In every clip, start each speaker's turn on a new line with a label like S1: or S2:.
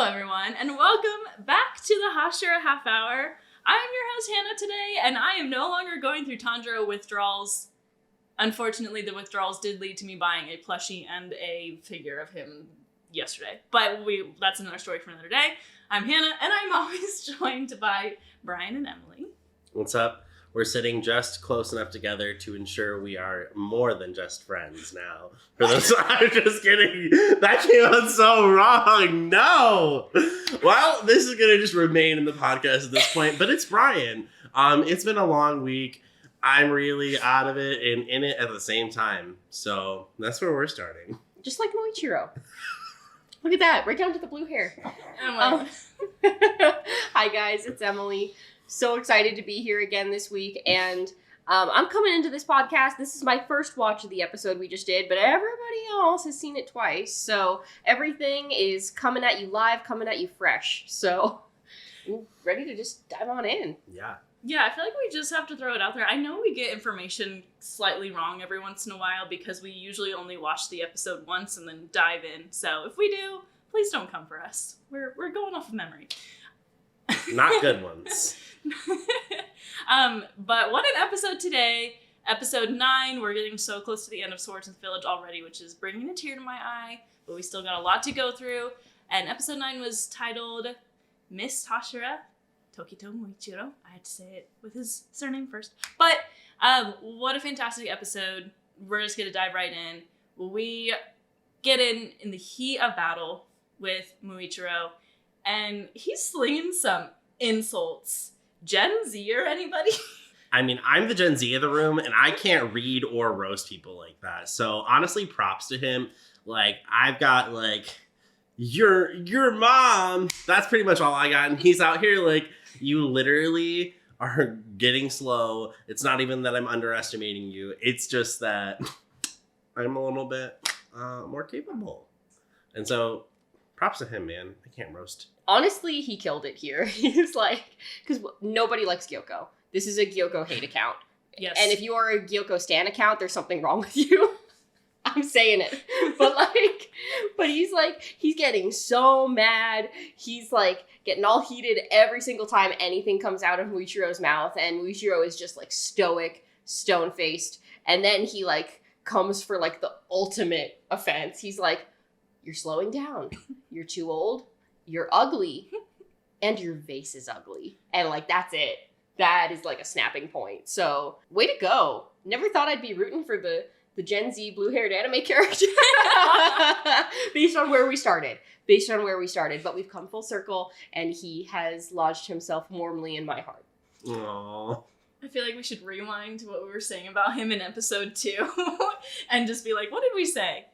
S1: everyone, and welcome back to the Hashira Half Hour. I'm your host, Hannah, today, and I am no longer going through Tanjiro withdrawals. Unfortunately, the withdrawals did lead to me buying a plushie and a figure of him yesterday. But that's another story for another day. I'm Hannah, and I'm always joined by Bryan and Emily.
S2: What's up? We're sitting just close enough together to ensure we are more than just friends now. For those, I'm just kidding. That came out so wrong. No. Well, this is gonna just remain in the podcast at this point. But it's Bryan. It's been a long week. I'm really out of it and in it at the same time. So that's where we're starting.
S3: Just like Muichiro. Look at that, right down to the blue hair. Hi guys, it's Emily. So excited to be here again this week, and I'm coming into this podcast. This is my first watch of the episode we just did, but everybody else has seen it twice, so everything is coming at you live, coming at you fresh. So I'm ready to just dive on in.
S2: Yeah,
S1: I feel like we just have to throw it out there. I know we get information slightly wrong every once in a while because we usually only watch the episode once and then dive in. So if we do, please don't come for us. We're going off of memory.
S2: Not good ones.
S1: But what an episode today. Episode 9. We're getting so close to the end of Swordsmith Village already, which is bringing a tear to my eye, but we still got a lot to go through. And episode 9 was titled Miss Hashira Tokito Muichiro. I had to say it with his surname first. But what a fantastic episode. We're just going to dive right in. We get in the heat of battle with Muichiro, and he's slinging some insults. Gen Z or anybody?
S2: I mean, I'm the Gen Z of the room, and I can't read or roast people like that. So honestly, props to him. Like, I've got your mom. That's pretty much all I got. And he's out here like, you literally are getting slow. It's not even that I'm underestimating you. It's just that I'm a little bit more capable. And so props to him, man. I can't roast.
S3: Honestly, he killed it here. He's like, because nobody likes Gyokko. This is a Gyokko hate account.
S1: Yes.
S3: And if you are a Gyokko stan account, there's something wrong with you. I'm saying it. But he's getting so mad. He's like getting all heated every single time anything comes out of Muichiro's mouth. And Muichiro is just like stoic, stone-faced. And then he like comes for like the ultimate offense. He's like, you're slowing down. You're too old. You're ugly. And your vase is ugly. And like, that's it. That is like a snapping point. So way to go. Never thought I'd be rooting for the Gen Z blue-haired anime character. Based on where we started. But we've come full circle, and he has lodged himself warmly in my heart.
S2: Aww.
S1: I feel like we should rewind to what we were saying about him in episode 2 and just be like, what did we say?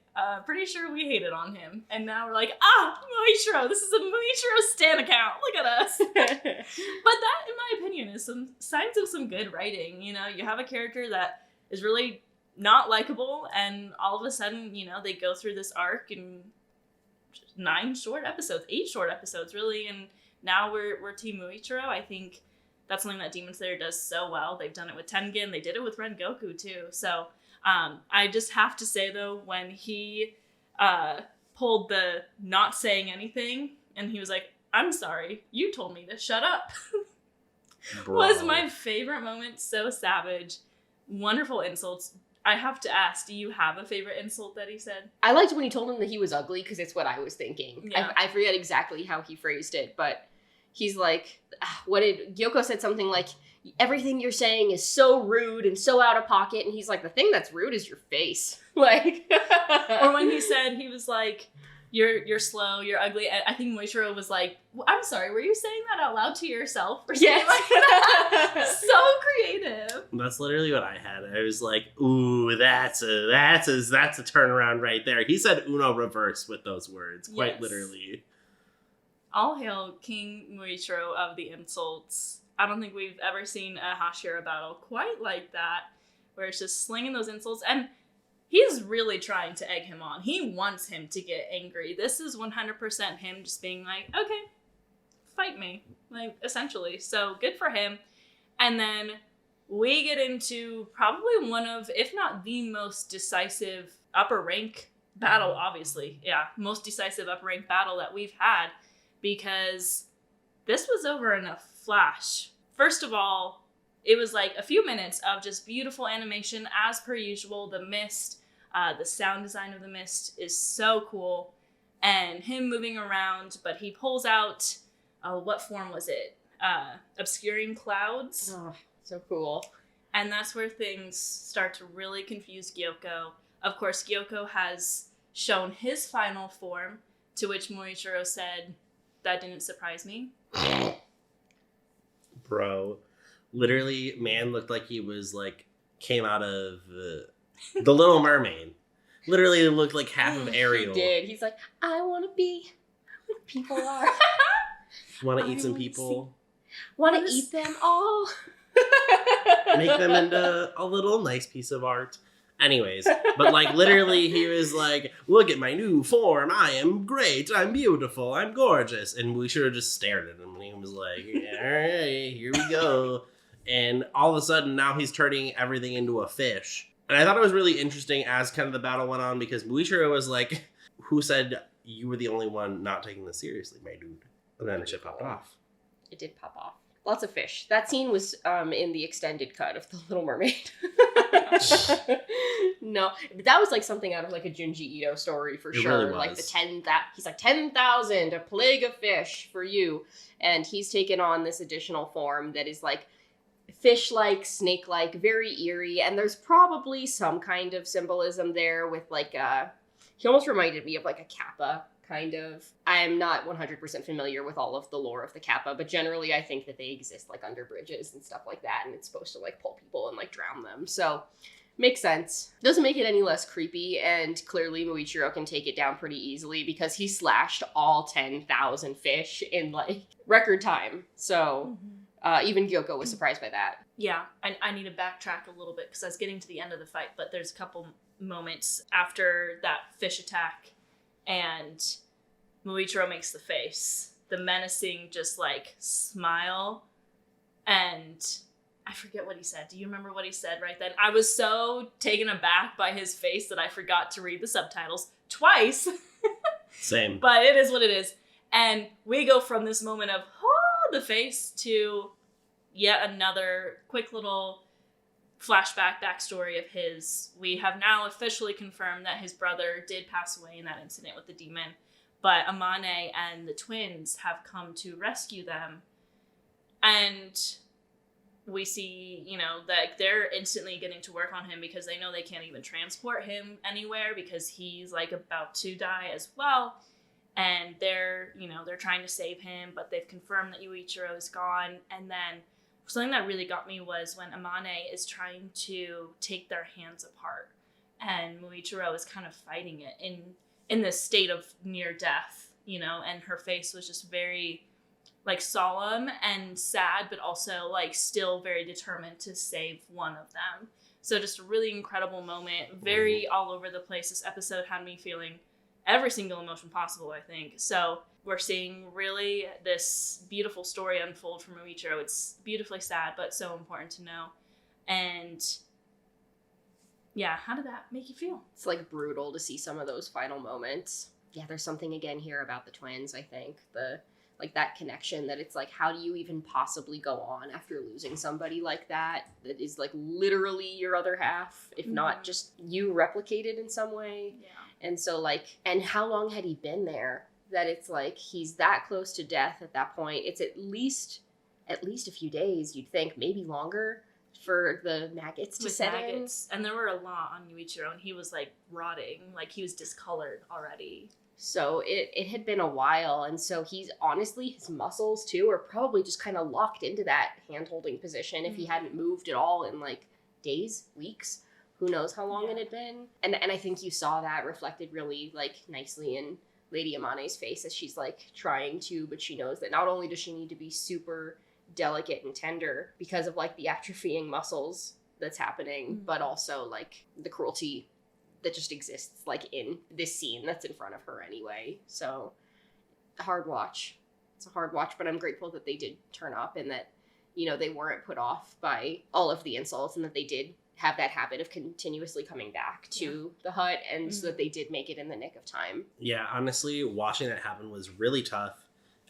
S1: Pretty sure we hated on him. And now we're like, Muichiro, this is a Muichiro stan account. Look at us. But that, in my opinion, is some signs of some good writing. You know, you have a character that is really not likable, and all of a sudden, you know, they go through this arc in 8 short episodes, really, and now we're Team Muichiro. I think that's something that Demon Slayer does so well. They've done it with Tengen, they did it with Rengoku too, so I just have to say, though, when he pulled the not saying anything, and he was like, I'm sorry, you told me to shut up, was my favorite moment. So savage. Wonderful insults. I have to ask, do you have a favorite insult that he said?
S3: I liked when he told him that he was ugly, because it's what I was thinking.
S1: Yeah.
S3: I forget exactly how he phrased it, but he's like, Gyokko said something like, everything you're saying is so rude and so out of pocket. And he's like, the thing that's rude is your face. Like,
S1: or when he said, he was like, you're slow, you're ugly. And I think Muichiro was like, I'm sorry, were you saying that out loud to yourself? Or something like that? So creative.
S2: That's literally what I had. I was like, ooh, that's a turnaround right there. He said Uno reverse with those words, quite literally.
S1: All hail King Muichiro of the insults. I don't think we've ever seen a Hashira battle quite like that, where it's just slinging those insults. And he's really trying to egg him on. He wants him to get angry. This is 100% him just being like, okay, fight me, like, essentially. So good for him. And then we get into probably one of, if not the most decisive upper rank battle, obviously. Yeah, most decisive upper rank battle that we've had because this was over in a flash. First of all, it was like a few minutes of just beautiful animation as per usual. The mist, the sound design of the mist is so cool. And him moving around, but he pulls out, what form was it? Obscuring clouds.
S3: Oh, so cool.
S1: And that's where things start to really confuse Gyokko. Of course, Gyokko has shown his final form, to which Muichiro said, "That didn't surprise me."
S2: Bro, literally, man looked like he was like, came out of The Little Mermaid. Literally, it looked like half of Ariel.
S3: He did. He's like, I want to be where people are.
S2: Want to eat some people?
S3: Want to eat them all.
S2: Make them into a little nice piece of art. Anyways, but like literally he was like, look at my new form. I am great. I'm beautiful. I'm gorgeous. And we should have just stared at him and he was like, all right, here we go. And all of a sudden now he's turning everything into a fish. And I thought it was really interesting as kind of the battle went on because Muichiro was like, who said you were the only one not taking this seriously, my dude? And then the shit popped off.
S3: It did pop off. Lots of fish. That scene was in the extended cut of The Little Mermaid. No, but that was like something out of like a Junji Ito story for sure.
S2: Really was.
S3: Like he's like 10,000, a plague of fish for you. And he's taken on this additional form that is like fish-like, snake-like, very eerie. And there's probably some kind of symbolism there with like he almost reminded me of like a kappa. Kind of. I'm not 100% familiar with all of the lore of the Kappa, but generally I think that they exist like under bridges and stuff like that, and it's supposed to like pull people and like drown them. So, makes sense. Doesn't make it any less creepy, and clearly Muichiro can take it down pretty easily because he slashed all 10,000 fish in like record time. So, even Gyokko was surprised by that.
S1: Yeah, I need to backtrack a little bit because I was getting to the end of the fight, but there's a couple moments after that fish attack. And Muichiro makes the face, the menacing, just like smile. And I forget what he said. Do you remember what he said right then? I was so taken aback by his face that I forgot to read the subtitles twice.
S2: Same.
S1: But it is what it is. And we go from this moment of, oh, the face to yet another quick little flashback backstory of his. We have now officially confirmed that his brother did pass away in that incident with the demon, but Amane and the twins have come to rescue them. And we see, you know, that they're instantly getting to work on him because they know they can't even transport him anywhere because he's like about to die as well. And they're trying to save him, but they've confirmed that Yuichiro is gone. And then something that really got me was when Amane is trying to take their hands apart and Muichiro is kind of fighting it in this state of near death, you know, and her face was just very like solemn and sad, but also like still very determined to save one of them. So just a really incredible moment, very all over the place. This episode had me feeling every single emotion possible, I think. So we're seeing really this beautiful story unfold for Muichiro. It's beautifully sad, but so important to know. And yeah, how did that make you feel?
S3: It's like brutal to see some of those final moments. Yeah, there's something again here about the twins, I think. Like that connection that it's like, how do you even possibly go on after losing somebody like that is like literally your other half, if not just you replicated in some way.
S1: Yeah.
S3: And so like, and how long had he been there that it's like he's that close to death at that point? It's at least a few days, you'd think, maybe longer for the maggots to set in.
S1: And there were a lot on Muichiro and he was like rotting, like he was discolored already.
S3: So it had been a while, and so he's honestly, his muscles too are probably just kind of locked into that hand-holding position if he hadn't moved at all in like days, weeks, who knows how long it had been. And I think you saw that reflected really like nicely in Lady Amane's face as she's like trying to, but she knows that not only does she need to be super delicate and tender because of like the atrophying muscles that's happening, but also like the cruelty that just exists like in this scene that's in front of her anyway. So hard watch. It's a hard watch, but I'm grateful that they did turn up and that, you know, they weren't put off by all of the insults and that they did have that habit of continuously coming back to the hut and so that they did make it in the nick of time.
S2: Yeah, honestly, watching that happen was really tough.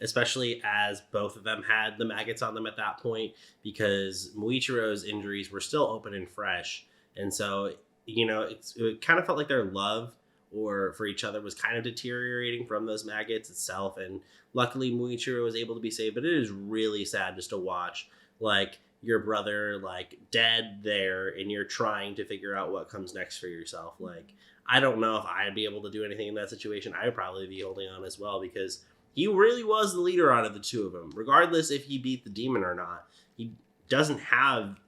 S2: especially as both of them had the maggots on them at that point, because Muichiro's injuries were still open and fresh. And so, it kind of felt like their love or for each other was kind of deteriorating from those maggots itself. And luckily Muichiro was able to be saved, but it is really sad just to watch like your brother like dead there, and you're trying to figure out what comes next for yourself. Like, I don't know if I'd be able to do anything in that situation. I would probably be holding on as well, because he really was the leader out of the two of them, regardless if he beat the demon or not. He doesn't have,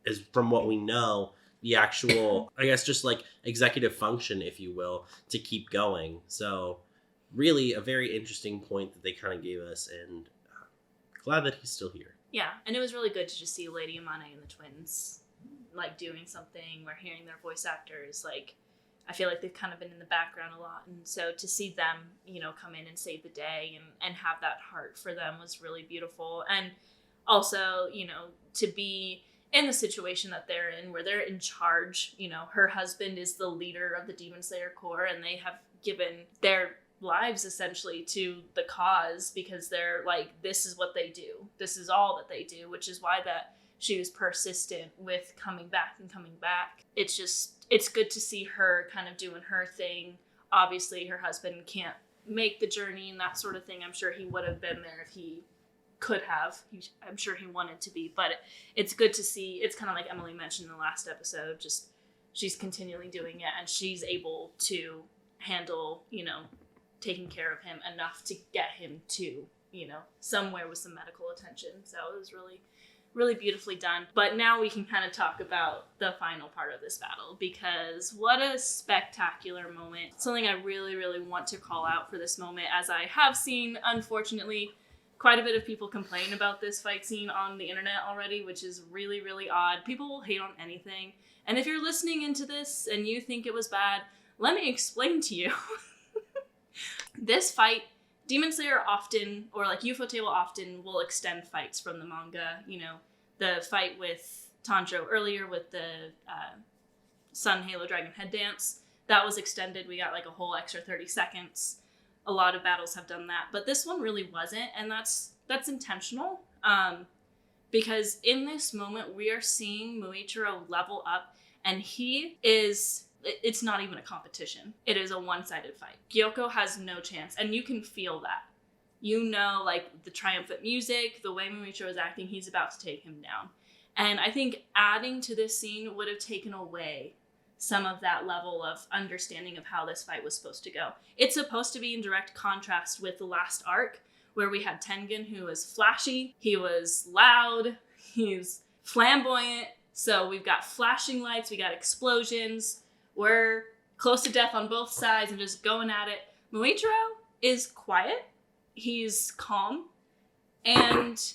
S2: as from what we know, the actual, I guess, just like executive function, if you will, to keep going. So really a very interesting point that they kind of gave us, and glad that he's still here.
S1: Yeah, and it was really good to just see Lady Amane and the twins like doing something. We're hearing their voice actors. Like, I feel like they've kind of been in the background a lot, and so to see them, come in and save the day and have that heart for them was really beautiful. And also, to be in the situation that they're in, where they're in charge, her husband is the leader of the Demon Slayer Corps, and they have given their lives essentially to the cause, because they're like, this is what they do. This is all that they do, which is why that she was persistent with coming back. It's good to see her kind of doing her thing. Obviously, her husband can't make the journey and that sort of thing. I'm sure he would have been there if he could have. I'm sure he wanted to be, but it's good to see. It's kind of like Emily mentioned in the last episode, just she's continually doing it, and she's able to handle, taking care of him enough to get him to, somewhere with some medical attention. So it was really, really beautifully done. But now we can kind of talk about the final part of this battle, because what a spectacular moment. Something I really, really want to call out for this moment, as I have seen, unfortunately, quite a bit of people complain about this fight scene on the internet already, which is really, really odd. People will hate on anything. And if you're listening into this and you think it was bad, let me explain to you. This fight, Demon Slayer often, or like UFO Table often, will extend fights from the manga. The fight with Tanjiro earlier with the Sun Halo Dragon head dance, that was extended. We got like a whole extra 30 seconds. A lot of battles have done that, but this one really wasn't, and that's intentional, because in this moment we are seeing Muichiro level up, and it's not even a competition. It is a one-sided fight. Gyokko has no chance, and you can feel that. Like the triumphant music, the way Muichiro is acting, he's about to take him down. And I think adding to this scene would have taken away some of that level of understanding of how this fight was supposed to go. It's supposed to be in direct contrast with the last arc, where we had Tengen, who was flashy, he was loud, he's flamboyant. So we've got flashing lights, we got explosions, we're close to death on both sides and just going at it. Muichiro is quiet, he's calm, and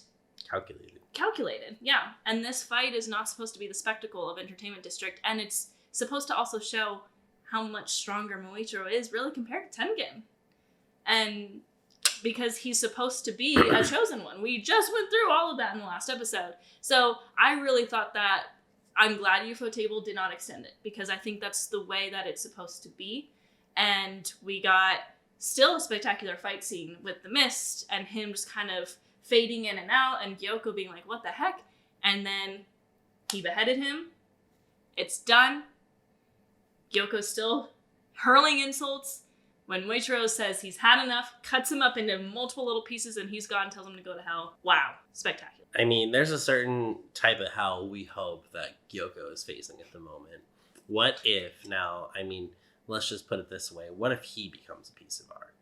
S1: calculated, yeah. And this fight is not supposed to be the spectacle of Entertainment District, and it's supposed to also show how much stronger Muichiro is really compared to Tengen. And because he's supposed to be a chosen one. We just went through all of that in the last episode. So I really thought that, I'm glad UFO Table did not extend it, because I think that's the way that it's supposed to be. And we got still a spectacular fight scene with the mist and him just kind of fading in and out, and Gyokko being like, what the heck? And then he beheaded him. It's done. Gyokko's still hurling insults. When Muichiro says he's had enough, cuts him up into multiple little pieces, and he's gone, tells him to go to hell. Wow. Spectacular.
S2: I mean, there's a certain type of hell we hope that Gyokko is facing at the moment. What if, now, let's just put it this way. What if he becomes a piece of art?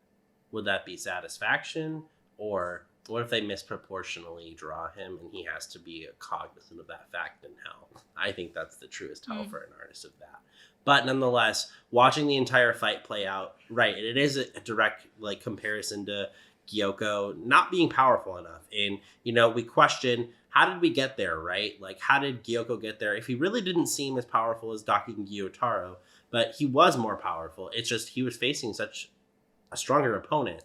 S2: Would that be satisfaction? Or what if they misproportionally draw him and he has to be cognizant of that fact in hell? I think that's the truest hell for an artist of that. But nonetheless, watching the entire fight play out, right, it is a direct comparison to Gyokko not being powerful enough. And, we question, how did we get there, right? Like, how did Gyokko get there? If he really didn't seem as powerful as Dakin Gyotaro, but he was more powerful. It's just he was facing such a stronger opponent.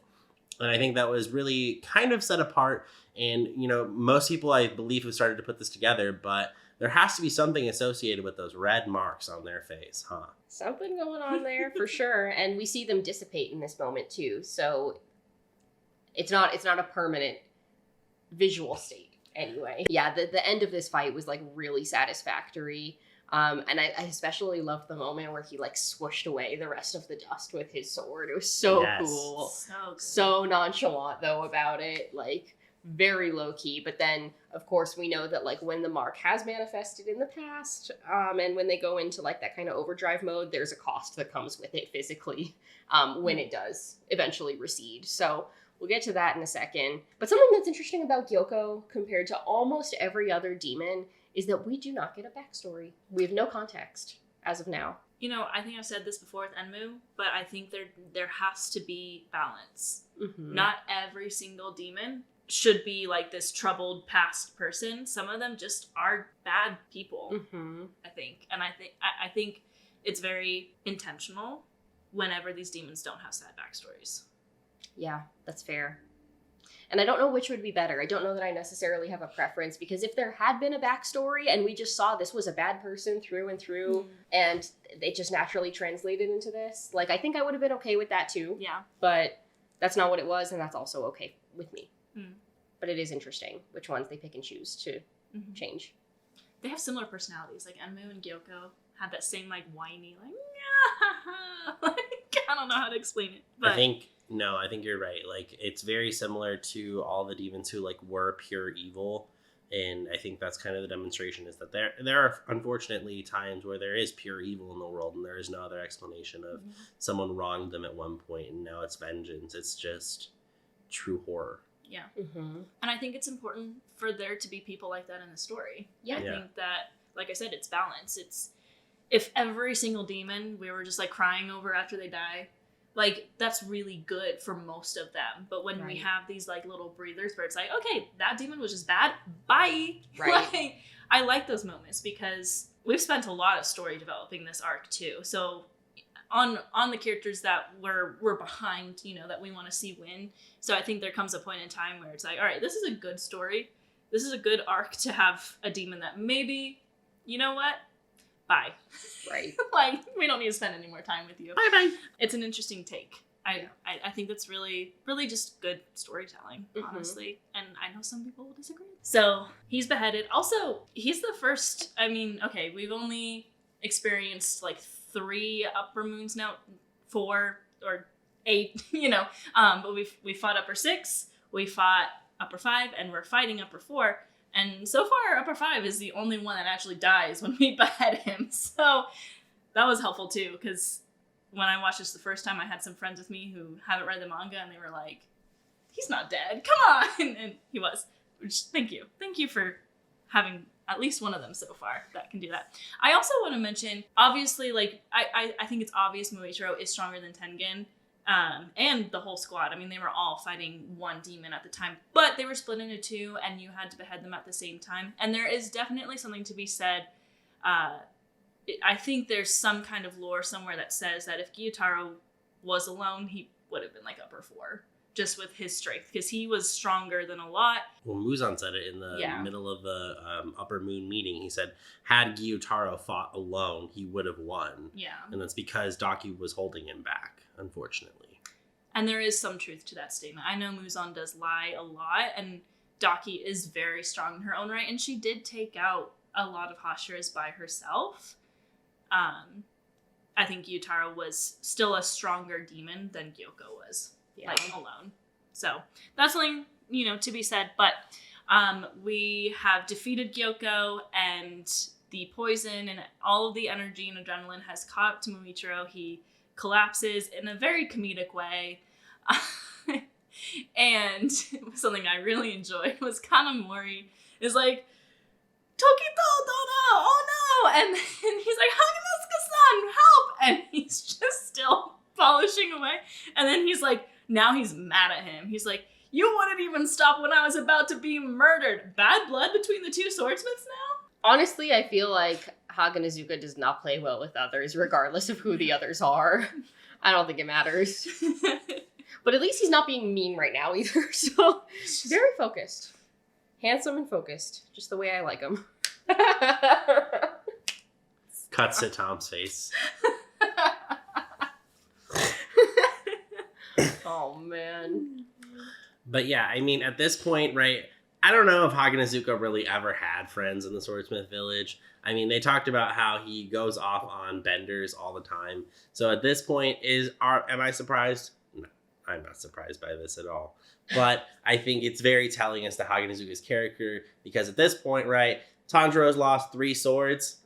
S2: And I think that was really kind of set apart. And, most people, I believe, have started to put this together, but there has to be something associated with those red marks on their face, huh?
S3: Something going on there for sure. And we see them dissipate in this moment too. So It's not a permanent visual state anyway. Yeah, the end of this fight was like really satisfactory. And I especially loved the moment where he like swooshed away the rest of the dust with his sword. It was so cool. So nonchalant though about it, like very low key. But then of course we know that like when the mark has manifested in the past, and when they go into like that kind of overdrive mode, there's a cost that comes with it physically, when it does eventually recede. So we'll get to that in a second. But something that's interesting about Gyokko compared to almost every other demon is that we do not get a backstory. We have no context as of now.
S1: You know, I think I've said this before with Enmu, but I think there has to be balance. Mm-hmm. Not every single demon should be like this troubled past person. Some of them just are bad people, mm-hmm. I think. And I think it's very intentional whenever these demons don't have sad backstories.
S3: Yeah, that's fair. And I don't know which would be better. I don't know that I necessarily have a preference, because if there had been a backstory and we just saw this was a bad person through and through, and it just naturally translated into this, like, I think I would have been okay with that too.
S1: Yeah.
S3: But that's not what it was, and that's also okay with me. Mm. But it is interesting which ones they pick and choose to change.
S1: They have similar personalities. Like, Enmu and Gyokko had that same, like, whiny, like, like, I don't know how to explain it. But
S2: I think you're right. Like, it's very similar to all the demons who, like, were pure evil. And I think that's kind of the demonstration, is that there are unfortunately times where there is pure evil in the world and there is no other explanation of someone wronged them at one point and now it's vengeance. It's just true horror.
S1: Yeah. Mm-hmm. And I think it's important for there to be people like that in the story. Yeah. I think that, like I said, it's balance. It's, if every single demon we were just like crying over after they die, like, that's really good for most of them. But when we have these like little breathers where it's like, okay, that demon was just bad, bye. Right. Like, I like those moments because we've spent a lot of story developing this arc too. So on the characters that we're behind, you know, that we want to see win. So I think there comes a point in time where it's like, all right, this is a good story. This is a good arc to have a demon that maybe, you know what? Bye.
S3: Right.
S1: Like, we don't need to spend any more time with you.
S3: Bye.
S1: It's an interesting take. I think that's really, really just good storytelling, honestly. And I know some people will disagree. So he's beheaded. Also, he's the first, I mean, okay, we've only experienced like 3 upper moons now, 4 or 8, you know. But we fought upper 6, we fought upper 5, and we're fighting upper 4. And so far, upper 5 is the only one that actually dies when we behead him. So that was helpful too, because when I watched this the first time, I had some friends with me who haven't read the manga, and they were like, he's not dead, come on! And he was. Which, thank you. Thank you for having at least one of them so far that can do that. I also want to mention, obviously, like, I think it's obvious Muichiro is stronger than Tengen. And the whole squad. I mean, they were all fighting one demon at the time, but they were split into 2, and you had to behead them at the same time. And there is definitely something to be said. I think there's some kind of lore somewhere that says that if Gyutaro was alone, he would have been like upper 4, just with his strength, because he was stronger than a lot.
S2: Well, Muzan said it in the middle of the upper moon meeting. He said, had Gyutaro fought alone, he would have won.
S1: Yeah.
S2: And that's because Daki was holding him back, unfortunately.
S1: And there is some truth to that statement. I know Muzan does lie a lot, and Daki is very strong in her own right, and she did take out a lot of Hashiras by herself. I think Gyutaro was still a stronger demon than Gyokko was, like, alone. So that's something, you know, to be said. But we have defeated Gyokko, and the poison and all of the energy and adrenaline has caught up to Muichiro. He collapses in a very comedic way. And something I really enjoyed was Kanamori is like, Tokito, Dona, oh no! And then he's like, Haganusuka-san, help! And he's just still polishing away. And then he's like, now he's mad at him. He's like, you wouldn't even stop when I was about to be murdered. Bad blood between the 2 swordsmiths now?
S3: Honestly, I feel like Haganusuka does not play well with others, regardless of who the others are. I don't think it matters. But at least he's not being mean right now either, so very focused. Handsome and focused, just the way I like him.
S2: Cuts to Tom's face.
S3: Oh, man.
S2: But yeah, I mean, at this point, right, I don't know if Haganazuka really ever had friends in the Swordsmith village. I mean, they talked about how he goes off on benders all the time. So at this point, am I surprised? No, I'm not surprised by this at all. But I think it's very telling as to Haganazuka's character, because at this point, right, Tanjiro's lost 3 swords.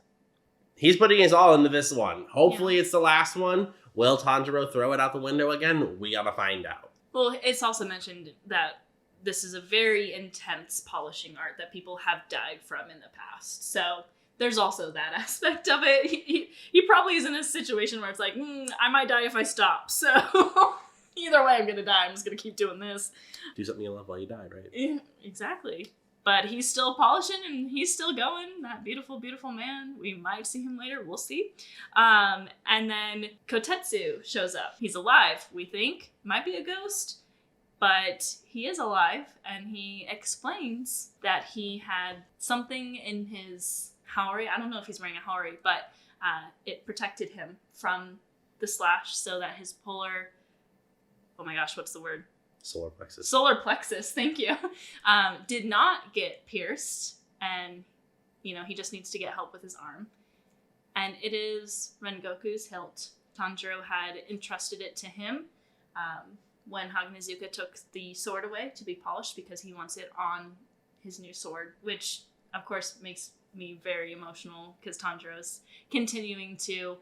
S2: He's putting his all into this one. Hopefully it's the last one. Will Tanjiro throw it out the window again? We gotta find out.
S1: Well, it's also mentioned that this is a very intense polishing art that people have died from in the past. So there's also that aspect of it. He probably is in a situation where it's like, I might die if I stop. So either way, I'm going to die. I'm just going to keep doing this.
S2: Do something you love while you die, right?
S1: Yeah, exactly. But he's still polishing and he's still going. That beautiful, beautiful man. We might see him later. We'll see. And then Kotetsu shows up. He's alive, we think. Might be a ghost. But he is alive. And he explains that he had something in his haori. I don't know if he's wearing a haori, but it protected him from the slash so that his polar... Oh my gosh, what's the word?
S2: Solar plexus.
S1: Solar plexus, thank you. Did not get pierced, and he just needs to get help with his arm. And it is Rengoku's hilt. Tanjiro had entrusted it to him when Haganazuka took the sword away to be polished because he wants it on his new sword, which of course makes me very emotional because Tanjiro's continuing to,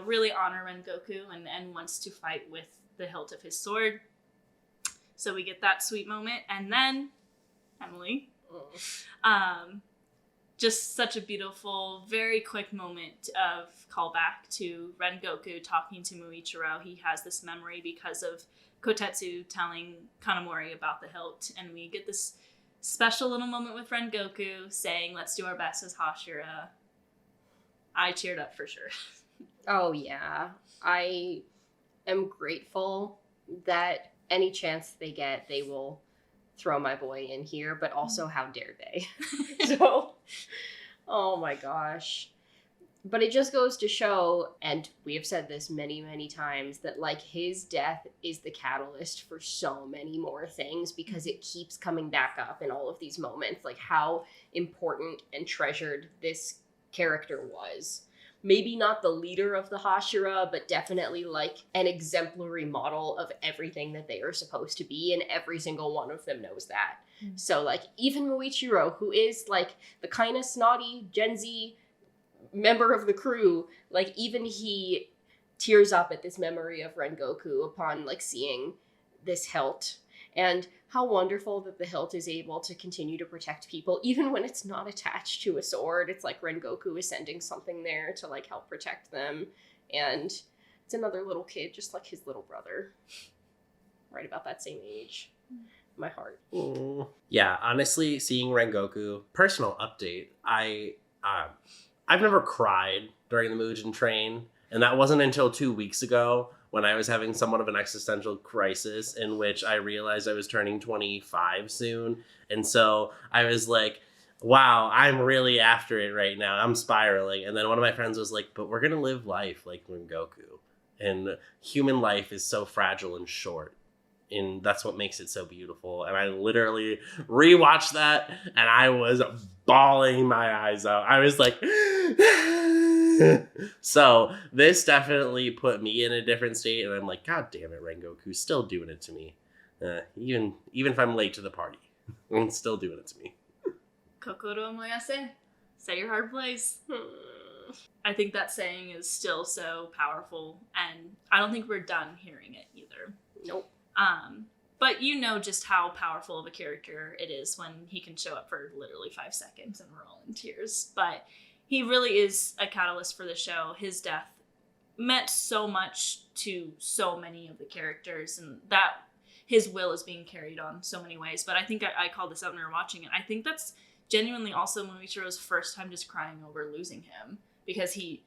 S1: really honor Rengoku and wants to fight with the hilt of his sword. So we get that sweet moment. And then, Emily, just such a beautiful, very quick moment of callback to Rengoku talking to Muichiro. He has this memory because of Kotetsu telling Kanamori about the hilt. And we get this special little moment with Rengoku saying, let's do our best as Hashira. I cheered up for sure.
S3: Oh, yeah. I am grateful that any chance they get, they will throw my boy in here, but also how dare they? So, oh my gosh. But it just goes to show, and we have said this many, many times, that his death is the catalyst for so many more things because it keeps coming back up in all of these moments, how important and treasured this character was. Maybe not the leader of the Hashira, but definitely an exemplary model of everything that they are supposed to be, and every single one of them knows that. Mm-hmm. So even Muichiro, who is the kind of snotty Gen Z member of the crew, even he tears up at this memory of Rengoku upon seeing this hilt. And how wonderful that the hilt is able to continue to protect people, even when it's not attached to a sword. It's Rengoku is sending something there to help protect them. And it's another little kid, just like his little brother. Right about that same age. My heart.
S2: Ooh. Yeah, honestly, seeing Rengoku, personal update, I've never cried during the Mugen Train. And that wasn't until 2 weeks ago when I was having somewhat of an existential crisis in which I realized I was turning 25 soon. And so I was like, wow, I'm really after it right now. I'm spiraling. And then one of my friends was like, but we're going to live life like Rengoku. And human life is so fragile and short. And that's what makes it so beautiful. And I literally rewatched that and I was bawling my eyes out. I was like... So this definitely put me in a different state, and I'm like, God damn it, Rengoku's still doing it to me. Even if I'm late to the party, I'm still doing it to me.
S1: Kokoro moyase. Set your heart ablaze. I think that saying is still so powerful, and I don't think we're done hearing it either.
S3: Nope.
S1: But just how powerful of a character it is when he can show up for literally 5 seconds and we're all in tears. But he really is a catalyst for the show. His death meant so much to so many of the characters, and that his will is being carried on so many ways. But I think I called this out when we were watching it. I think that's genuinely also Muichiro's first time just crying over losing him, because he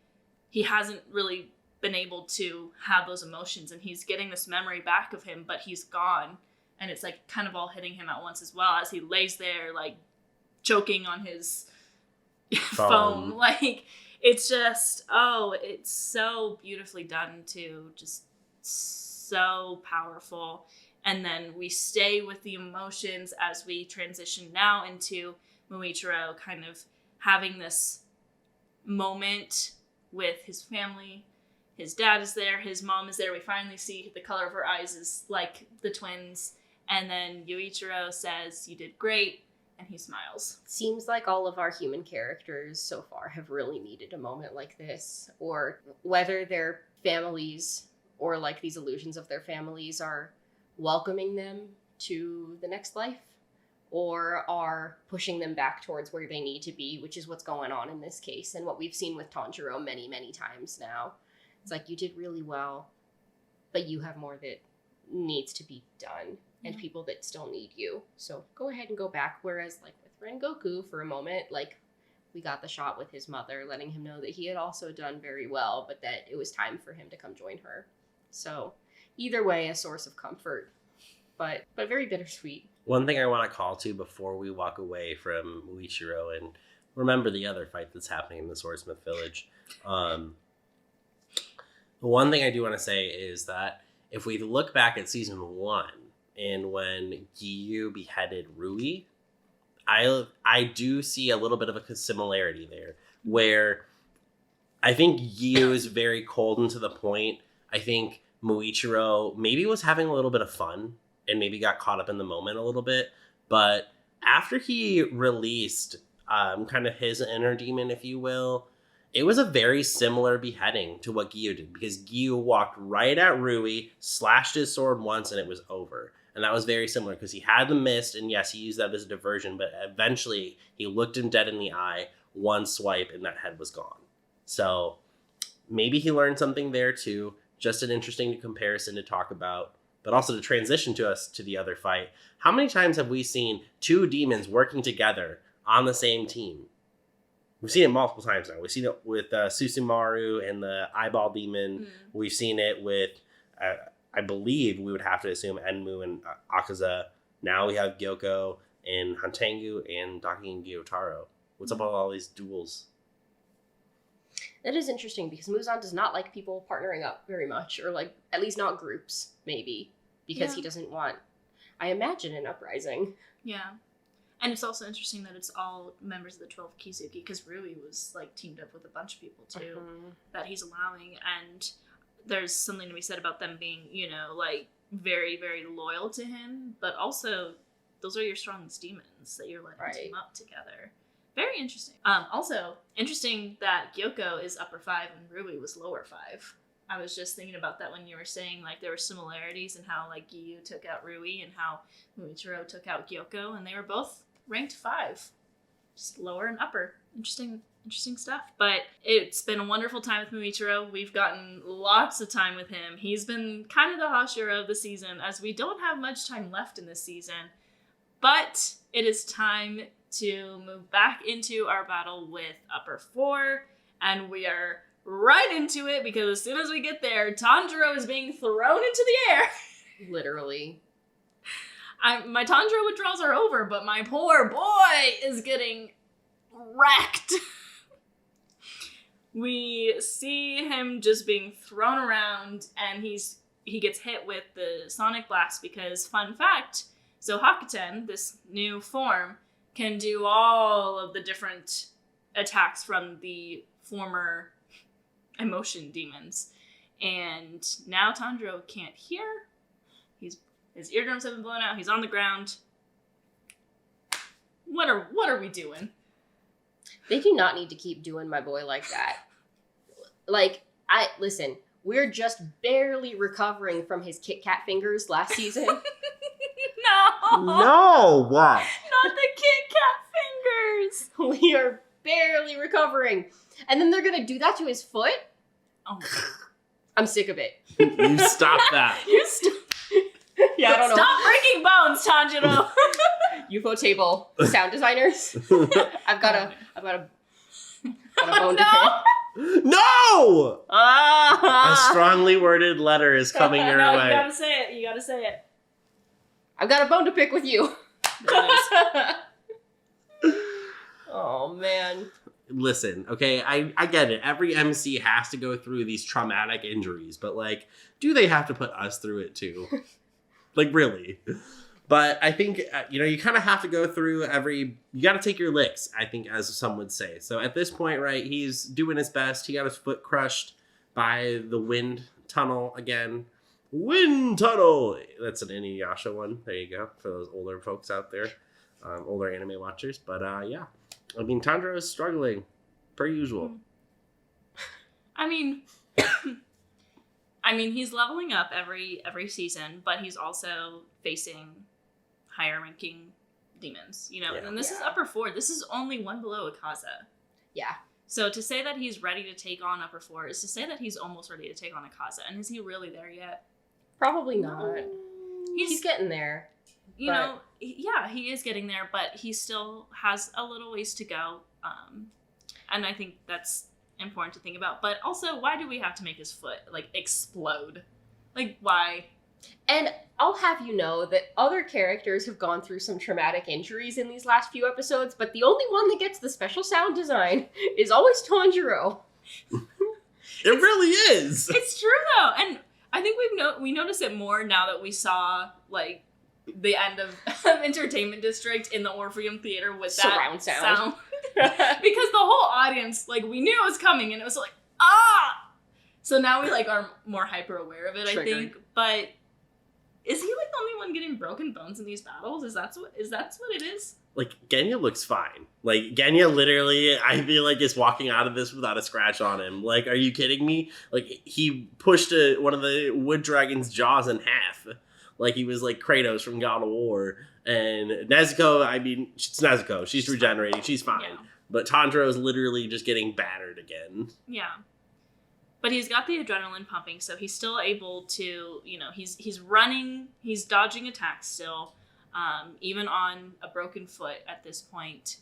S1: hasn't really been able to have those emotions, and he's getting this memory back of him, but he's gone, and it's kind of all hitting him at once as well as he lays there choking on his foam. It's just, it's so beautifully done too, just so powerful. And then we stay with the emotions as we transition now into Muichiro kind of having this moment with his family. His dad is there, his mom is there. We finally see the color of her eyes is like the twins. And then Yuichiro says, "You did great," and he smiles.
S3: Seems like all of our human characters so far have really needed a moment like this, or whether their families or like these illusions of their families are welcoming them to the next life or are pushing them back towards where they need to be, which is what's going on in this case and what we've seen with Tanjiro many, many times now. It's like, you did really well, but you have more that needs to be done and people that still need you. So go ahead and go back. Whereas like with Rengoku for a moment, like we got the shot with his mother letting him know that he had also done very well, but that it was time for him to come join her. So either way, a source of comfort, but very bittersweet.
S2: One thing I want to call to before we walk away from Muichiro and remember the other fight that's happening in the Swordsmith village. The one thing I do want to say is that if we look back at season 1 and when Giyu beheaded Rui, I do see a little bit of a similarity there where I think Giyu is very cold and to the point. I think Muichiro maybe was having a little bit of fun and maybe got caught up in the moment a little bit. But after he released kind of his inner demon, if you will, it was a very similar beheading to what Giyu did because Giyu walked right at Rui, slashed his sword once, and it was over. And that was very similar because he had the mist, and yes, he used that as a diversion, but eventually he looked him dead in the eye, one swipe, and that head was gone. So maybe he learned something there too. Just an interesting comparison to talk about, but also to transition to us to the other fight. How many times have we seen two demons working together on the same team? We've seen it multiple times now. We've seen it with Susumaru and the eyeball demon. We've seen it with, I believe we would have to assume Enmu and Akaza. Now we have Gyokko and Hantengu and Daki and Gyotaro. What's up with all these duels?
S3: That is interesting because Muzan does not like people partnering up very much, or like at least not groups, maybe, because he doesn't want, I imagine, an uprising.
S1: Yeah. And it's also interesting that it's all members of the 12 Kizuki, because Rui was like teamed up with a bunch of people too that he's allowing, and there's something to be said about them being, you know, like very, very loyal to him, but also those are your strongest demons that you're letting team up together. Very interesting. Also, interesting that Gyokko is upper 5 and Rui was lower 5. I was just thinking about that when you were saying, like, there were similarities in how, like, Giyu took out Rui and how Muichiro took out Gyokko, and they were both ranked 5. Just lower and upper. Interesting stuff. But it's been a wonderful time with Muichiro. We've gotten lots of time with him. He's been kind of the Hashira of the season, as we don't have much time left in this season. But it is time to move back into our battle with upper 4, and we are right into it because as soon as we get there, Tanjiro is being thrown into the air.
S3: Literally.
S1: My Tanjiro withdrawals are over, but my poor boy is getting wrecked. We see him just being thrown around, and he gets hit with the Sonic Blast because, fun fact, so Hakuten, this new form, can do all of the different attacks from the former emotion demons. And now Tanjiro can't hear. His eardrums have been blown out. He's on the ground. What are we doing?
S3: They do not need to keep doing my boy like that. Listen, we're just barely recovering from his Kit Kat fingers last season.
S2: No! What?
S1: Not the Kit Kat fingers!
S3: We are barely recovering. And then they're gonna do that to his foot?
S1: Oh my God.
S3: I'm sick of it.
S2: You stop that.
S3: Yeah, I don't know.
S1: Stop breaking bones, Tanjiro!
S3: UFO table sound designers. I've got a bone to pick.
S2: No!
S3: Ah!
S2: A strongly worded letter is coming your
S1: No,
S2: way.
S1: you gotta say it.
S3: I've got a bone to pick with you. Oh, man.
S2: Listen, okay, I get it. Every MC has to go through these traumatic injuries, but, like, do they have to put us through it, too? Like, really. But I think, you kind of have to go through you got to take your licks, I think, as some would say. So at this point, right, he's doing his best. He got his foot crushed by the wind tunnel again. Wind tunnel! That's an Inuyasha one. There you go, for those older folks out there, older anime watchers. But yeah, I mean, Tanjiro is struggling, per usual.
S1: I mean, he's leveling up every season, but he's also facing higher ranking demons, and this is upper 4. This is only one below Akaza.
S3: Yeah. So
S1: to say that he's ready to take on upper 4 is to say that he's almost ready to take on Akaza. And is he really there yet?
S3: Probably not. He's getting there.
S1: He is getting there, but he still has a little ways to go. And I think that's important to think about. But also, why do we have to make his foot, explode? Why?
S3: And I'll have you know that other characters have gone through some traumatic injuries in these last few episodes, but the only one that gets the special sound design is always Tanjiro.
S2: It really is.
S1: It's true, though. And I think we notice it more now that we saw, the end of Entertainment District in the Orpheum Theater with
S3: surround
S1: that sound. Because the whole audience, we knew it was coming, and it was ah! So now we, are more hyper-aware of it,
S3: Triggered.
S1: I think. But is he, the only one getting broken bones in these battles? Is that what it is?
S2: Genya looks fine. Genya literally, I feel like, is walking out of this without a scratch on him. Are you kidding me? He pushed one of the wood dragon's jaws in half. He was Kratos from God of War. And Nezuko, it's Nezuko. She's regenerating. She's fine.
S1: Yeah.
S2: But Tanjiro is literally just getting battered again.
S1: Yeah. But he's got the adrenaline pumping, so he's still able to, he's running, he's dodging attacks still, even on a broken foot at this point.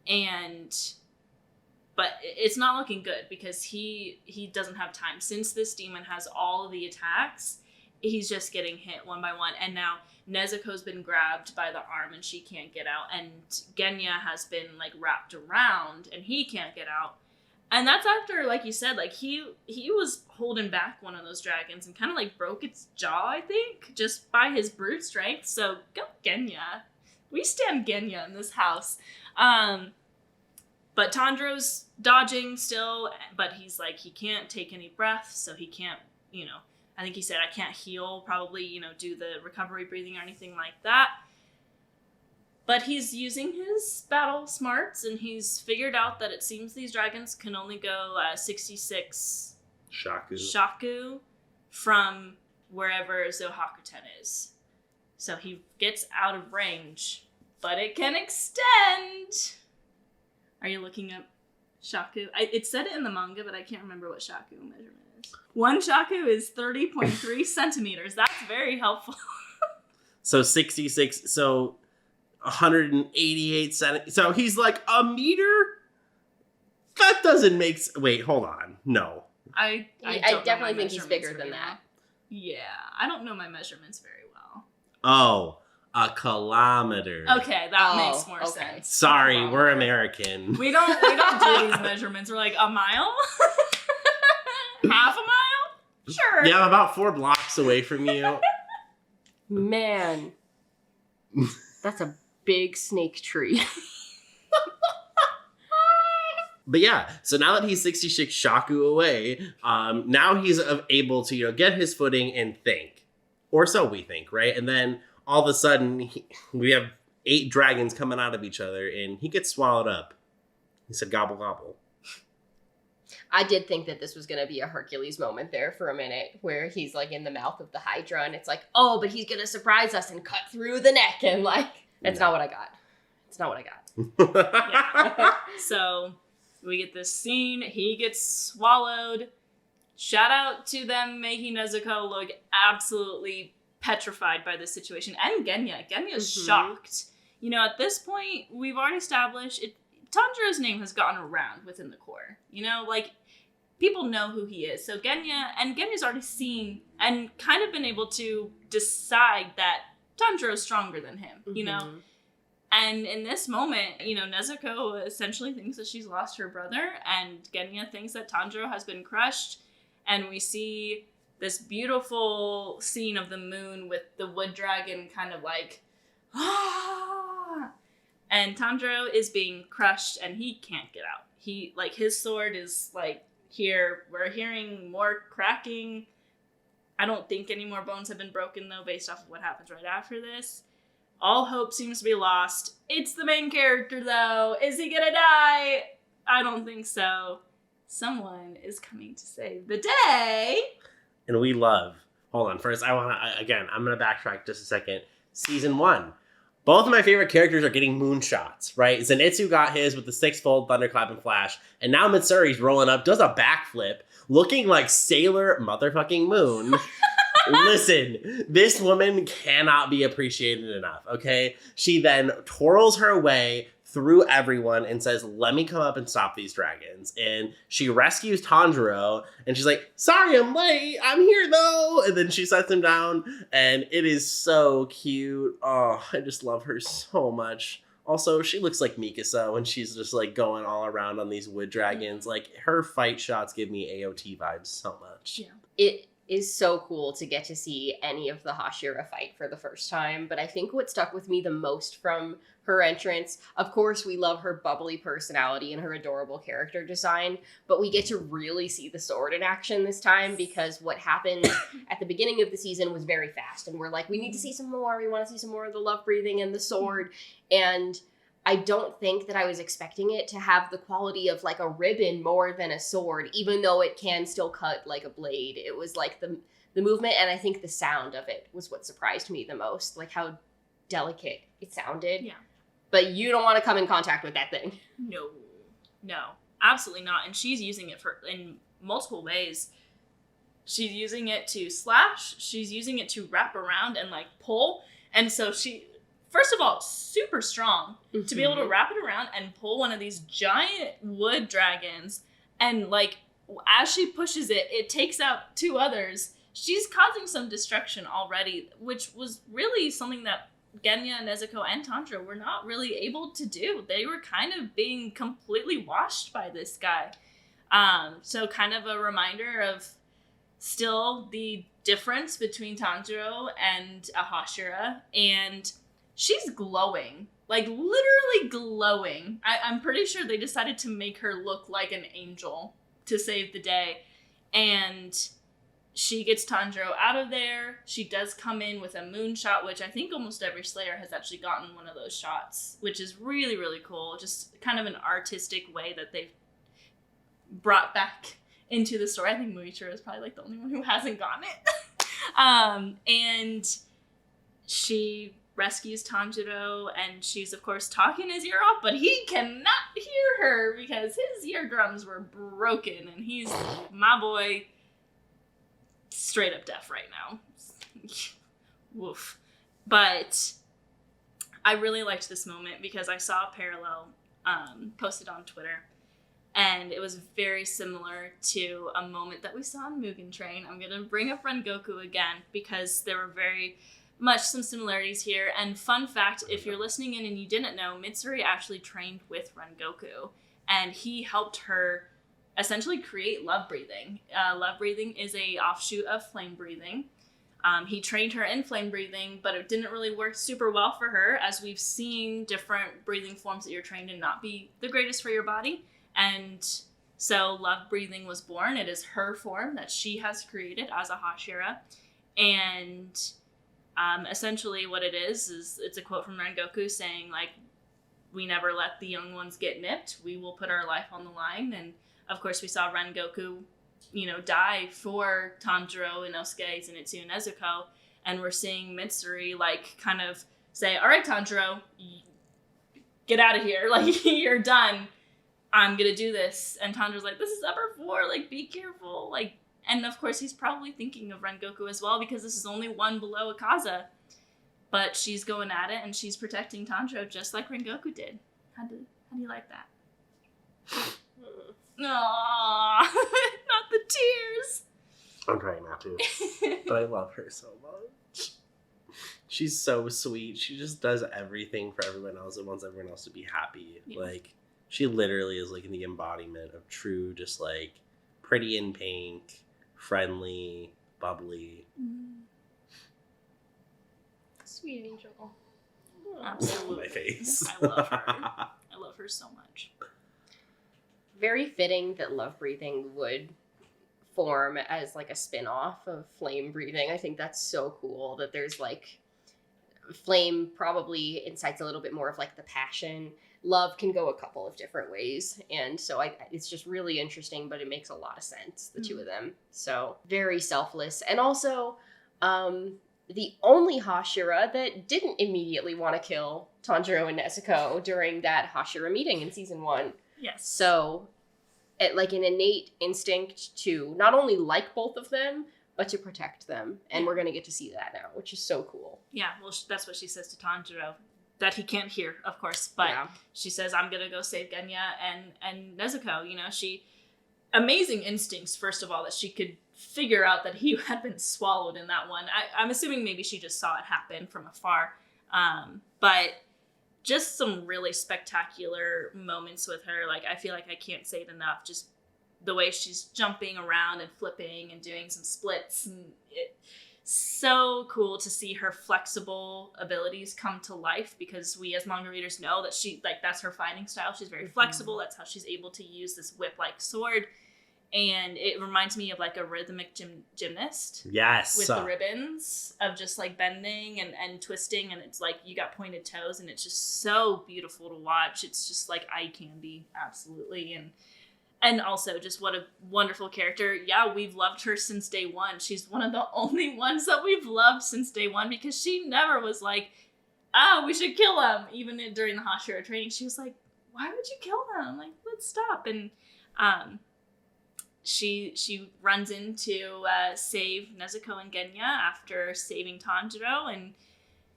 S1: But it's not looking good because he doesn't have time. Since this demon has all of the attacks, he's just getting hit one by one. And now Nezuko's been grabbed by the arm and she can't get out. And Genya has been wrapped around and he can't get out. And that's after, like you said, he was holding back one of those dragons and kind of broke its jaw, I think, just by his brute strength. So go Genya. We stand Genya in this house. But Tanjiro's dodging still, but he's he can't take any breath, so he can't, I think he said, I can't heal, probably, do the recovery breathing or anything like that. But he's using his battle smarts, and he's figured out that it seems these dragons can only go 66 shaku from wherever Zohakuten is. So he gets out of range, but it can extend. Are you looking up shaku? It said it in the manga, but I can't remember what shaku measurement is. 1 shaku is 30.3 centimeters. That's very helpful.
S2: So 66, so 188 centimeters. So he's a meter? That doesn't make wait, hold on. No.
S1: I
S3: definitely think he's bigger than that.
S1: Yeah, I don't know my measurements very well.
S2: Oh, a kilometer.
S1: Okay, that makes more sense.
S2: Sorry, we're American.
S1: We don't do these measurements. We're a mile? Half a mile? Sure.
S2: Yeah, I'm about 4 blocks away from you.
S3: Man. That's a big snake tree.
S2: But yeah, so now that he's 66 shaku away, now he's able to, get his footing and think. Or so we think, right? And then all of a sudden, we have 8 dragons coming out of each other, and he gets swallowed up. He said, gobble, gobble.
S3: I did think that this was going to be a Hercules moment there for a minute, where he's in the mouth of the Hydra, and it's oh, but he's going to surprise us and cut through the neck, and that's not what I got. It's not what I got.
S1: Yeah. So we get this scene. He gets swallowed. Shout out to them making Nezuko look absolutely petrified by this situation. And Genya. Genya's shocked. At this point, we've already established Tanjiro's name has gotten around within the Corps. People know who he is. So Genya's already seen and kind of been able to decide that Tanjiro's stronger than him, And in this moment, Nezuko essentially thinks that she's lost her brother, and Genya thinks that Tanjiro has been crushed. And we see this beautiful scene of the moon with the wood dragon kind of like, and Tanjiro is being crushed and he can't get out. He, like, his sword is like here. We're hearing more cracking. I don't think any more bones have been broken though, based off of what happens right after this. All hope seems to be lost. It's the main character though. Is he gonna die? I don't think so. Someone is coming to save the day.
S2: And we love. Hold on. First, I'm going to backtrack just a second. Season 1. Both of my favorite characters are getting moonshots, right? Zenitsu got his with the 6-fold thunderclap and flash. And now Mitsuri's rolling up, does a backflip, looking like Sailor motherfucking Moon. Listen, this woman cannot be appreciated enough, okay? She then twirls her way through everyone and says, let me come up and stop these dragons. And she rescues Tanjiro, and she's like, sorry I'm late, I'm here though. And then she sets him down, and it is so cute. Oh, I just love her so much. Also, she looks like Mikasa when she's just like going all around on these wood dragons. Like, her fight shots give me AOT vibes so much.
S1: Yeah.
S3: It is so cool to get to see any of the Hashira fight for the first time, but I think what stuck with me the most from her entrance, of course we love her bubbly personality and her adorable character design, but we get to really see the sword in action this time, because what happened at the beginning of the season was very fast, and we're like, we need to see some more, we want to see some more of the love breathing and the sword, and I don't think that I was expecting it to have the quality of like a ribbon more than a sword, even though it can still cut like a blade. It was like the movement, and I think the sound of it was what surprised me the most, like how delicate it sounded.
S1: Yeah.
S3: But you don't want to come in contact with that thing.
S1: No, absolutely not. And she's using it in multiple ways. She's using it to slash. She's using it to wrap around and like pull. And so she, first of all, super strong to be able to wrap it around and pull one of these giant wood dragons. And like, as she pushes it, it takes out 2 others. She's causing some destruction already, which was really something that Genya, Nezuko, and Tanjiro were not really able to do. They were kind of being completely washed by this guy. So kind of a reminder of still the difference between Tanjiro and Hashira. And she's glowing. Like, literally glowing. I'm pretty sure they decided to make her look like an angel to save the day. And she gets Tanjiro out of there. She does come in with a moonshot, which I think almost every Slayer has actually gotten one of those shots, which is really, really cool. Just kind of an artistic way that they've brought back into the story. I think Muichiro is probably like the only one who hasn't gotten it. And she rescues Tanjiro, and she's of course talking his ear off, but he cannot hear her because his eardrums were broken, and he's my boy. Straight up deaf right now. Woof. But I really liked this moment because I saw a parallel posted on Twitter, and it was very similar to a moment that we saw in Mugen Train. I'm going to bring up Rengoku again because there were very much some similarities here. And fun fact, if you're listening in and you didn't know, Mitsuri actually trained with Rengoku, and he helped her essentially create love breathing. Love breathing is a offshoot of flame breathing. He trained her in flame breathing, but it didn't really work super well for her, as we've seen different breathing forms that you're trained in not be the greatest for your body. And so love breathing was born. It is her form that she has created as a Hashira. And essentially what it is it's a quote from Rengoku saying, like, we never let the young ones get nipped. We will put our life on the line. And of course, we saw Rengoku, die for Tanjiro, Inosuke, Zenitsu, and Nezuko. And we're seeing Mitsuri, like, kind of say, all right, Tanjiro, get out of here. Like, you're done. I'm going to do this. And Tanjiro's like, this is upper 4. Like, be careful. Like, and of course, he's probably thinking of Rengoku as well, because this is only one below Akaza. But she's going at it, and she's protecting Tanjiro just like Rengoku did. How do you like that? Aww, not the tears.
S2: I'm trying not to, but I love her so much. She's so sweet. She just does everything for everyone else and wants everyone else to be happy. Yeah. Like, she literally is like the embodiment of true, just like pretty in pink, friendly, bubbly.
S3: Sweet angel.
S1: Absolutely.
S2: My face.
S1: I love her. I love her so much.
S3: Very fitting that love breathing would form as like a spin-off of flame breathing. I think that's so cool that there's like flame probably incites a little bit more of like the passion. Love can go a couple of different ways, and so it's just really interesting, but it makes a lot of sense, the two of them. So very selfless, and also the only Hashira that didn't immediately want to kill Tanjiro and Nezuko during that Hashira meeting in season 1.
S1: Yes.
S3: So, like an innate instinct to not only like both of them, but to protect them. And we're going to get to see that now, which is so cool.
S1: Yeah, well, that's what she says to Tanjiro. That he can't hear, of course. But she says, I'm going to go save Genya and Nezuko. You know, amazing instincts, first of all, that she could figure out that he had been swallowed in that one. I'm assuming maybe she just saw it happen from afar. But just some really spectacular moments with her. Like, I feel like I can't say it enough. Just the way she's jumping around and flipping and doing some splits. And so cool to see her flexible abilities come to life, because we as manga readers know that that's her fighting style. She's very flexible. That's how she's able to use this whip-like sword. And it reminds me of like a rhythmic gymnast.
S2: Yes.
S1: With the ribbons of just like bending and twisting. And it's like you got pointed toes, and it's just so beautiful to watch. It's just like eye candy. Absolutely. And also just what a wonderful character. Yeah, we've loved her since day one. She's one of the only ones that we've loved since day one, because she never was like, we should kill him. Even during the Hashira training, she was like, why would you kill them? Like, let's stop. And she runs in to save Nezuko and Genya after saving Tanjiro, and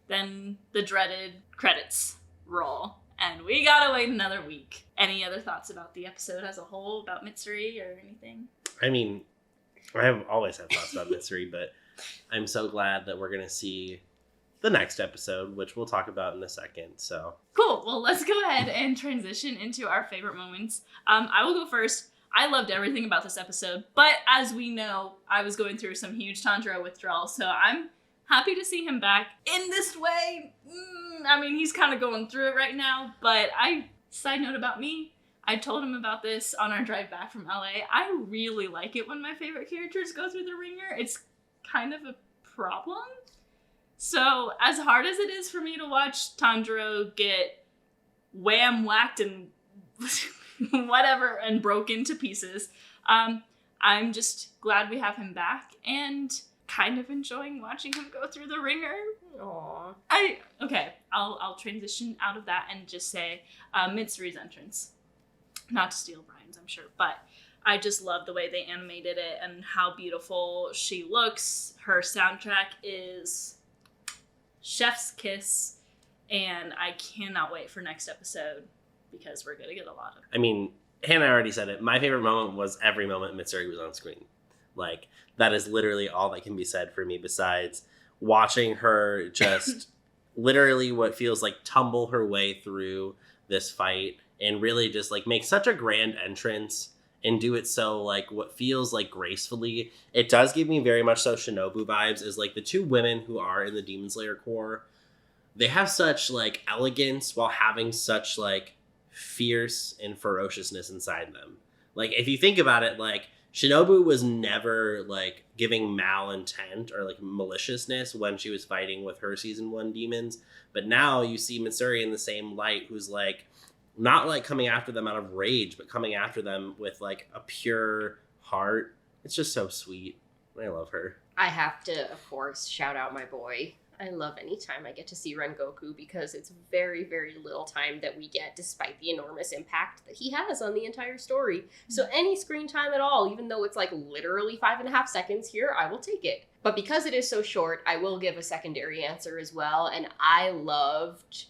S1: then the dreaded credits roll. And we gotta wait another week. Any other thoughts about the episode as a whole, about Mitsuri or anything?
S2: I mean, I have always had thoughts about Mitsuri, but I'm so glad that we're gonna see the next episode, which we'll talk about in a second. So
S1: cool. Well, let's go ahead and transition into our favorite moments. I will go first. I loved everything about this episode, but as we know, I was going through some huge Tanjiro withdrawal, so I'm happy to see him back in this way. I mean, he's kind of going through it right now, but side note about me, I told him about this on our drive back from LA. I really like it when my favorite characters go through the ringer. It's kind of a problem. So as hard as it is for me to watch Tanjiro get whacked and whatever and broke into pieces, I'm just glad we have him back and kind of enjoying watching him go through the ringer.
S3: Aww.
S1: I'll transition out of that and just say Mitsuri's entrance. Not to steal Bryan's, I'm sure, but I just love the way they animated it and how beautiful she looks. Her soundtrack is chef's kiss, and I cannot wait for next episode, because we're going to get a lot of...
S2: I mean, Hannah already said it. My favorite moment was every moment Mitsuri was on screen. Like, that is literally all that can be said for me, besides watching her just literally what feels like tumble her way through this fight and really just like make such a grand entrance and do it so like what feels like gracefully. It does give me very much so Shinobu vibes, is like the two women who are in the Demon Slayer Corps. They have such like elegance while having such like fierce and ferociousness inside them. Like, if you think about it, like, Shinobu was never like giving malintent or like maliciousness when she was fighting with her season 1 demons, but now you see Mitsuri in the same light, who's like not like coming after them out of rage, but coming after them with like a pure heart. It's just so sweet. I love her.
S3: I have to, of course, shout out my boy. I love any time I get to see Rengoku, because it's very, very little time that we get, despite the enormous impact that he has on the entire story. So any screen time at all, even though it's like literally 5.5 seconds here, I will take it. But because it is so short, I will give a secondary answer as well. And I loved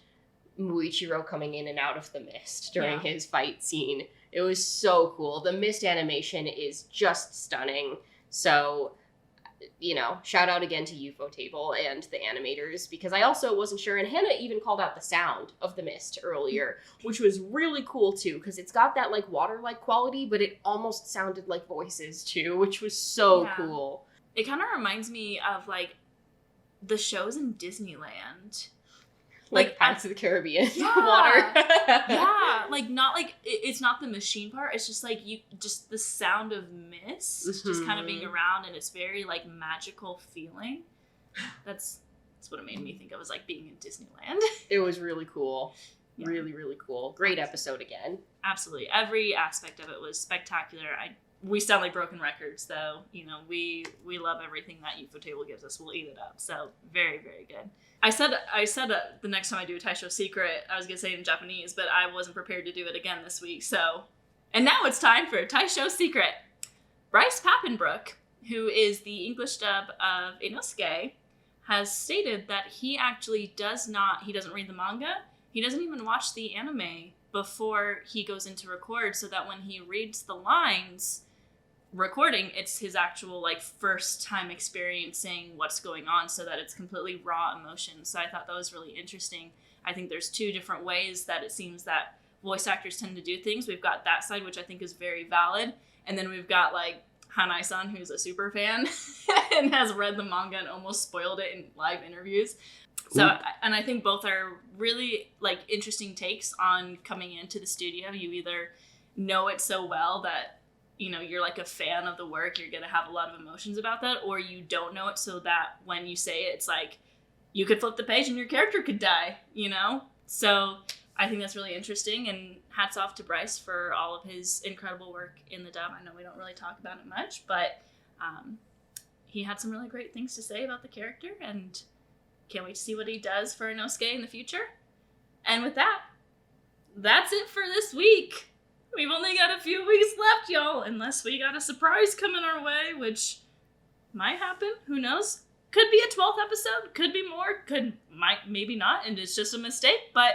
S3: Muichiro coming in and out of the mist during his fight scene. It was so cool. The mist animation is just stunning. So, you know, shout out again to UFO Table and the animators, because I also wasn't sure, and Hannah even called out the sound of the mist earlier, which was really cool too, because it's got that like water-like quality, but it almost sounded like voices too, which was so cool.
S1: It kind of reminds me of, like, the shows in Disneyland.
S3: Like Pirates of the Caribbean.
S1: Yeah.
S3: Water.
S1: Yeah. Like, not like, it's not the machine part. It's just, like, just the sound of mist just kind of being around, and it's very, like, magical feeling. That's what it made me think of, was like being in Disneyland.
S3: It was really cool.
S1: Yeah.
S3: Really, really cool. Great episode again.
S1: Absolutely. Every aspect of it was spectacular. We sound like broken records, though. You know, we love everything that UFO Table gives us. We'll eat it up. So very, very good. I said the next time I do a Taisho Secret, I was going to say it in Japanese, but I wasn't prepared to do it again this week. So, and now it's time for Taisho Secret. Bryce Papenbrook, who is the English dub of Inosuke, has stated that he actually doesn't read the manga. He doesn't even watch the anime before he goes into record, so that when he reads the lines recording, it's his actual, like, first time experiencing what's going on, so that it's completely raw emotion. So I thought that was really interesting. I think there's two different ways that it seems that voice actors tend to do things. We've got that side, which I think is very valid, and then we've got, like, Hanai-san, who's a super fan and has read the manga and almost spoiled it in live interviews. So, and I think both are really, like, interesting takes on coming into the studio. You either know it so well that, you know, you're like a fan of the work, you're going to have a lot of emotions about that, or you don't know it so that when you say it, it's like, you could flip the page and your character could die, you know? So I think that's really interesting, and hats off to Bryce for all of his incredible work in the dub. I know we don't really talk about it much, but he had some really great things to say about the character, and can't wait to see what he does for Inosuke in the future. And with that, that's it for this week. We've only got a few weeks left, y'all, unless we got a surprise coming our way, which might happen. Who knows? Could be a 12th episode, could be more, maybe not, and it's just a mistake, but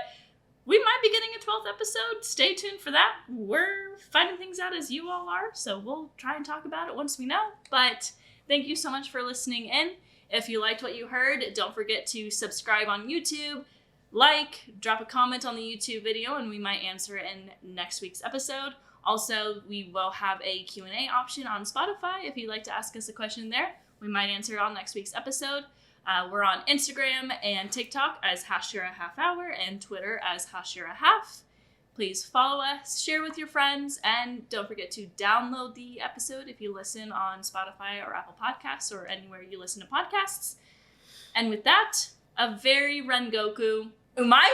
S1: we might be getting a 12th episode. Stay tuned for that. We're finding things out as you all are, so we'll try and talk about it once we know. But thank you so much for listening in. If you liked what you heard, don't forget to subscribe on YouTube, drop a comment on the YouTube video, and we might answer it in next week's episode. Also, we will have a Q&A option on Spotify. If you'd like to ask us a question there, we might answer it on next week's episode. We're on Instagram and TikTok as Hashira Half Hour and Twitter as Hashira Half. Please follow us, share with your friends, and don't forget to download the episode if you listen on Spotify or Apple Podcasts or anywhere you listen to podcasts. And with that, a very Rengoku. Umai!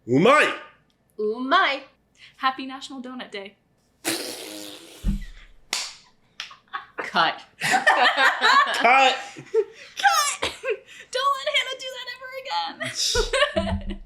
S2: Umai!
S3: Umai!
S1: Happy National Donut Day.
S3: Cut.
S2: Cut!
S1: Cut! Don't let Hannah do that ever again.